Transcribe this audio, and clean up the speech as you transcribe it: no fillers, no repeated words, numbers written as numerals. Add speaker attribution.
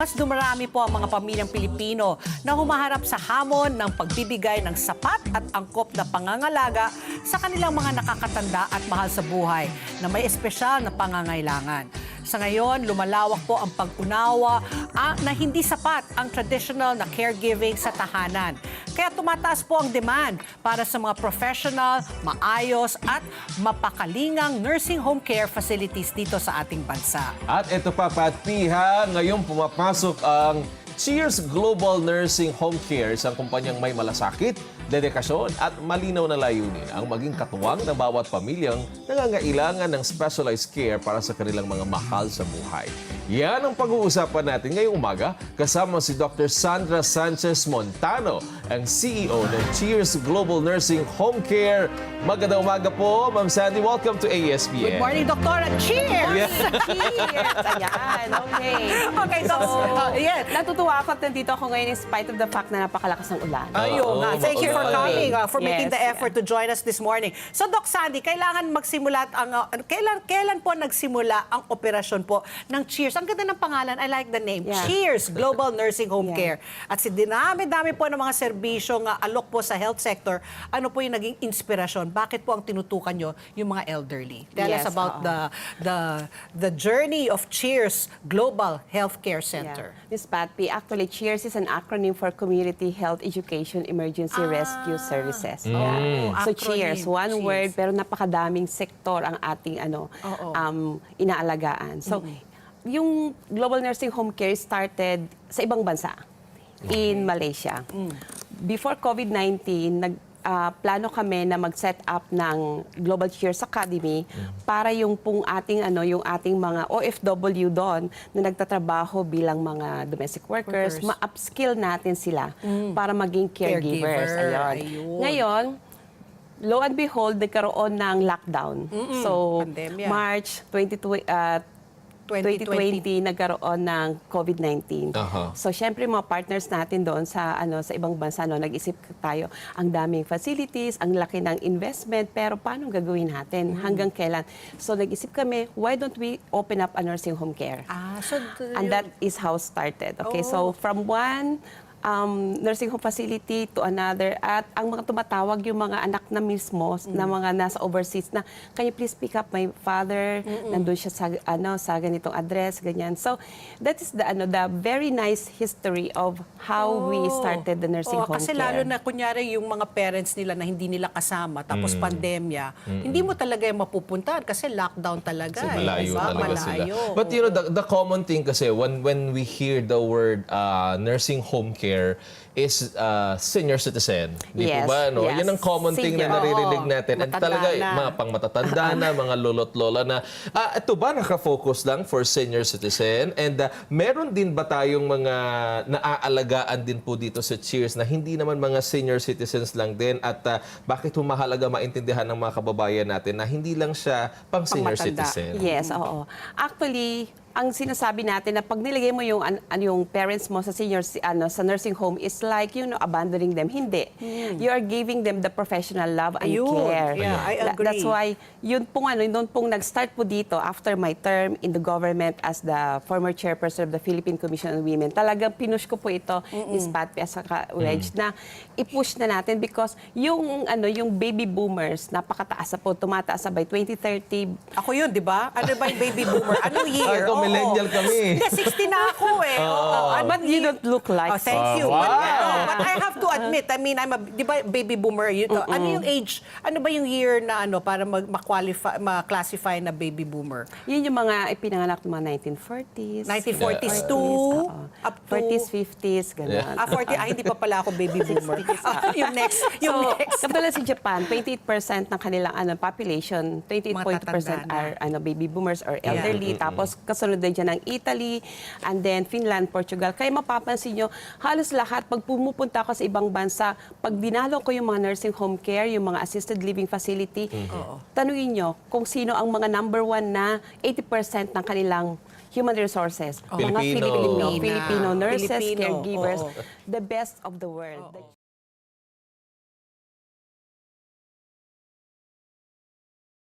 Speaker 1: mas dumarami po ang mga pamilyang Pilipino na humaharap sa hamon ng pagbibigay ng sapat at angkop na pangangalaga sa kanilang mga nakakatanda at mahal sa buhay na may espesyal na pangangailangan. Sa ngayon, lumalawak po ang pag-unawa na hindi sapat ang traditional na caregiving sa tahanan. Kaya tumataas po ang demand para sa mga professional, maayos at mapakalingang nursing home care facilities dito sa ating bansa.
Speaker 2: At ito pa, Patpiha, ngayon pumapasok ang Cheers Global Nursing Home Care, isang kumpanyang may malasakit, dedikasyon at malinaw na layunin ang maging katuwang ng bawat pamilyang nangangailangan ng specialized care para sa kanilang mga mahal sa buhay. Yan ang pag-uusapan natin ngayong umaga kasama si Dr. Sandra Sanchez Montano, ang CEO ng Cheers Global Nursing Home Care. Magandang umaga po, Ma'am Sandy. Welcome to ASBN.
Speaker 1: Good morning, Doktora. Cheers!
Speaker 3: Cheers! Ayan, okay.
Speaker 1: Okay, so, yes.
Speaker 3: Natutuwa ako at nandito ako ngayon in spite of the fact na napakalakas ng ulan.
Speaker 1: Ayun nga. Thank you for coming, for making
Speaker 3: Yes,
Speaker 1: the effort to join us this morning. So, Doc Sandy, kailangan magsimula kailan po nagsimula ang operasyon po ng Cheers? Ang ganda ng pangalan. I like the name.
Speaker 3: Yeah.
Speaker 1: Cheers Global Nursing Home
Speaker 3: Yeah.
Speaker 1: Care. At si dinami-dami po ng mga serbisyong alok po sa health sector. Ano po yung naging inspirasyon? Bakit po ang tinutukan nyo yung mga elderly? Tell us
Speaker 3: Yes,
Speaker 1: about
Speaker 3: oo.
Speaker 1: the journey of Cheers Global Healthcare Center.
Speaker 3: Yeah. Miss Patpi, actually, CHEERS is an acronym for Community Health Education Emergency Rescue Services.
Speaker 1: Oh,
Speaker 3: So
Speaker 1: acronym.
Speaker 3: CHEERS, one
Speaker 1: Cheers.
Speaker 3: word, pero napakadaming sektor ang ating
Speaker 1: Oo.
Speaker 3: inaalagaan. So, yung Global Nursing Home Care started sa ibang bansa, in Malaysia. Before COVID-19, plano kami na mag-set up ng Global Cheers Academy para yung ating mga OFW doon na nagtatrabaho bilang mga domestic workers, ma-upskill natin sila para maging caregivers.
Speaker 1: Caregiver,
Speaker 3: Ayun.
Speaker 1: ayun.
Speaker 3: Ngayon, lo and behold, nagkaroon ng lockdown. So,
Speaker 1: Pandemya.
Speaker 3: March 2020 nagkaroon ng COVID-19.
Speaker 2: Aha.
Speaker 3: So, syempre, mga partners natin doon sa ibang bansa, nag-isip tayo, ang daming facilities, ang laki ng investment, pero paano gagawin natin? Hanggang kailan? So, nag-isip kami, why don't we open up a nursing home care? And that is how started. Okay, so from one nursing home facility to another, at ang mga tumatawag yung mga anak na mismo na mga nasa overseas na, can you please pick up my father? Nandun siya sa ganitong address, ganyan. So that is the very nice history of how we started the nursing home
Speaker 1: kasi
Speaker 3: care.
Speaker 1: lalo na kunyari yung mga parents nila na hindi nila kasama tapos pandemya, hindi mo talaga yung mapupuntahan kasi lockdown talaga.
Speaker 2: Kasi malayo
Speaker 1: Diba?
Speaker 2: talaga
Speaker 1: Malayo.
Speaker 2: sila. But you know, the common thing kasi when we hear the word nursing home care is senior citizen. Di
Speaker 3: Yes,
Speaker 2: po ba? No?
Speaker 3: yes.
Speaker 2: Yan ang common thing na
Speaker 3: Senior,
Speaker 2: naririnig
Speaker 1: oo.
Speaker 2: natin. At
Speaker 1: Matanda
Speaker 2: talaga,
Speaker 1: na.
Speaker 2: mga pang matatanda na, mga lolo't lola na. Ito ba nakafocus lang for senior citizen? And meron din ba tayong mga naaalagaan din po dito sa Cheers na hindi naman mga senior citizens lang din? At bakit mahalaga maintindihan ng mga kababayan natin na hindi lang siya pang senior
Speaker 1: Pangmatanda.
Speaker 2: citizen?
Speaker 3: Yes, oo. Actually, ang sinasabi natin na pag nilagay mo yung parents mo sa sa nursing home is like abandoning them. Hindi. You are giving them the professional love and
Speaker 1: Ayun.
Speaker 3: care.
Speaker 1: Yeah, I agree.
Speaker 3: That's why yun pong nag-start po dito after my term in the government as the former chairperson of the Philippine Commission on Women. Talagang pinush ko po ito, Ms. Patpi at saka Reg, na i-push na natin because yung baby boomers napakataas na po, tumataas na by 2030.
Speaker 1: Ako yun, di ba? Ano ba yung baby boomer? Anong year?
Speaker 2: Ako, millennial kami.
Speaker 1: Hindi, 60 na ako eh.
Speaker 3: But you don't look like
Speaker 1: Oh, thank you.
Speaker 2: Wow.
Speaker 1: But I have to admit, I mean, di ba baby boomer, ano yung age, ano ba yung year na para ma-classify na baby boomer?
Speaker 3: Yun yung mga ipinanganak ng mga 1940s.
Speaker 1: 1940s
Speaker 3: Yeah.
Speaker 1: to,
Speaker 3: Oo.
Speaker 1: up to,
Speaker 3: 40s, 50s, gano'n.
Speaker 1: 40, hindi pa pala ako baby boomer. Yung next,
Speaker 3: So, katulad sa Japan, 28% ng kanilang population, 28%
Speaker 1: Matatanda
Speaker 3: are baby boomers or elderly. Tapos kasunod din dyan ng Italy, and then Finland, Portugal. Kaya mapapansin nyo, halos lahat, pag pumupunta ako sa ibang bansa, pag dinalo ko yung mga nursing home care, yung mga assisted living facility, tanungin nyo kung sino ang mga number one na 80% ng kanilang human resources. Mga
Speaker 2: Filipino.
Speaker 3: Filipino nurses,
Speaker 1: Filipino,
Speaker 3: caregivers,
Speaker 1: oo.
Speaker 3: the best of the world.